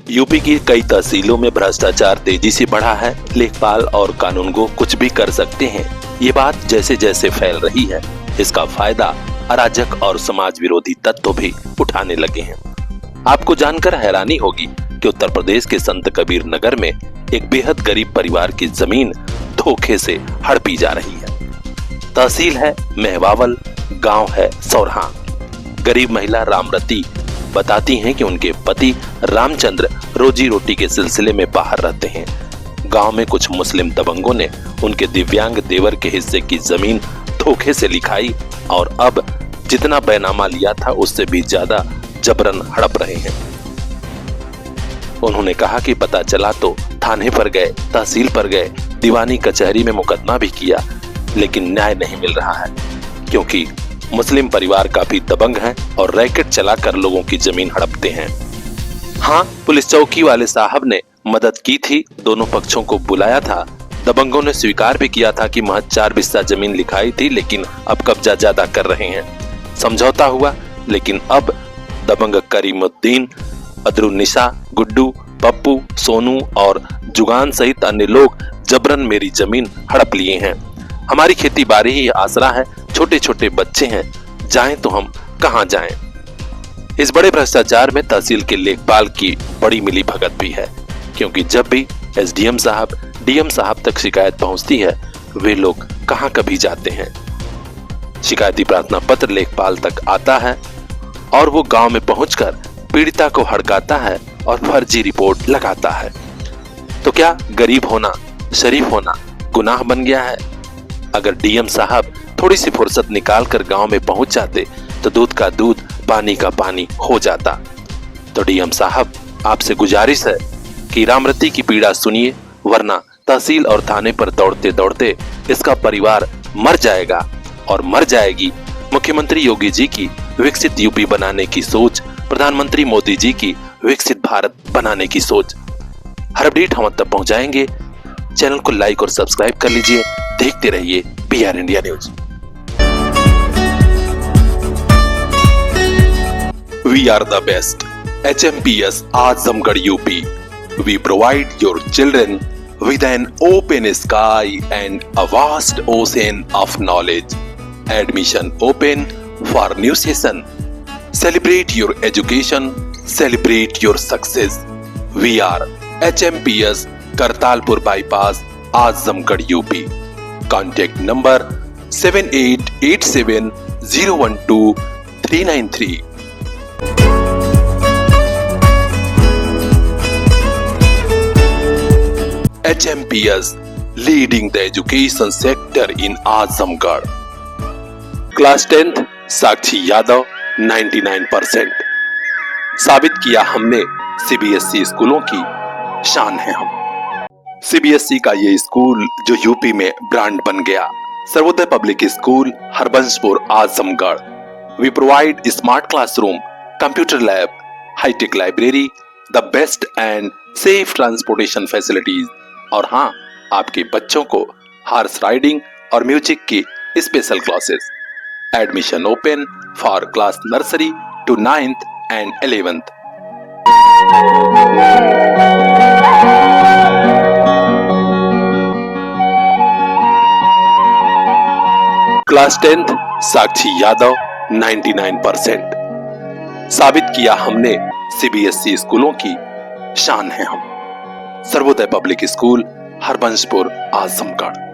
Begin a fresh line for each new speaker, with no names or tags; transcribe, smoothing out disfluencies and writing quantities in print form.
UP की कई तहसीलों में भ्रष्टाचार तेजी से बढ़ा है। लेखपाल और कानूनगो कुछ भी कर सकते हैं। ये बात जैसे जैसे फैल रही है, इसका फायदा अराजक और समाज विरोधी तत्व भी उठाने लगे हैं। आपको जानकर हैरानी होगी कि उत्तर प्रदेश के संत कबीर नगर में एक बेहद गरीब परिवार की जमीन धोखे से हड़पी जा रही है। तहसील है मेहवावल, गांव है सौरहा। गरीब महिला रामरती बताती हैं कि उनके पति रामचंद्र रोजी रोटी के सिलसिले में बाहर रहते हैं। गांव में कुछ मुस्लिम दबंगों ने उनके दिव्यांग देवर के हिस्से की जमीन धोखे से लिखाई और अब जितना बैनामा लिया था उससे भी ज्यादा जबरन हड़प रहे हैं। उन्होंने कहा कि पता चला तो थाने पर गए, तहसील पर गए, दीवानी कचहरी में मुकदमा भी किया, लेकिन न्याय नहीं मिल रहा है, क्योंकि मुस्लिम परिवार काफी दबंग हैं और रैकेट चलाकर लोगों की जमीन हड़पते हैं। हाँ, पुलिस चौकी वाले साहब ने मदद की थी, दोनों पक्षों को बुलाया था। दबंगों ने स्वीकार भी किया था कि महज 4 बिस्सा जमीन लिखाई थी, लेकिन अब कब्जा ज्यादा कर रहे हैं। समझौता हुआ, लेकिन अब दबंग करीमुद्दीन, अदरुन्निसा, गुड्डू, पप्पू, सोनू और जुगान सहित अन्य लोग जबरन मेरी जमीन हड़प लिए हैं। हमारी खेती बाड़ी ही आसरा है, छोटे छोटे बच्चे हैं, जाएं तो हम कहां जाएं। इस बड़े भ्रष्टाचार में तहसील के लेखपाल की बड़ी मिली भगत भी है, क्योंकि जब भी एसडीएम साहब, डीएम साहब तक शिकायत पहुंचती है, वे लोग कहां कभी जाते हैं। शिकायती प्रार्थना पत्र लेखपाल तक आता है और वो गांव में पहुंचकर पीड़िता को हड़काता है और फर्जी रिपोर्ट लगाता है। तो क्या गरीब होना, शरीफ होना गुनाह बन गया है? अगर डीएम साहब थोड़ी सी फुर्सत निकालकर गांव में पहुंच जाते तो दूध का दूध, पानी का पानी हो जाता। तो डीएम साहब, आपसे गुजारिश है कि रामरती की पीड़ा सुनिए, वरना तहसील और थाने पर दौड़ते दौड़ते इसका परिवार मर जाएगा और मर जाएगी मुख्यमंत्री योगी जी की विकसित यूपी बनाने की सोच, प्रधानमंत्री मोदी जी की विकसित भारत बनाने की सोच। हर अपडेट हम तक पहुंचाएंगे। चैनल को लाइक और सब्सक्राइब कर लीजिए। देखते रहिए PR India news. We are the best. HMPS Azamgarh UP. We provide your children with an open sky and a vast ocean of knowledge. Admission open for new session. Celebrate your education. Celebrate your success. We are HMPS Kartalpur bypass, Azamgarh UP. Contact number 7887012393. HMPS leading the education sector in Azamgarh. Class 10th Sakshi Yadav 99%। साबित किया हमने, CBSE स्कूलों की शान है हम। CBSE का ये स्कूल जो यूपी में ब्रांड बन गया। Sarvodaya public school, Harbanshpur, Azamgarh. We provide smart classroom, computer lab, hitech library, the best and safe transportation facilities. और हाँ, आपके बच्चों को हॉर्स राइडिंग और म्यूजिक की special classes. Admission open for class nursery to 9th and 11th. Class 10th Sakshi Yadav 99%। साबित किया हमने, CBSE स्कूलों की शान है हम। Sarvodaya public school, Harbanshpur, Azamgarh.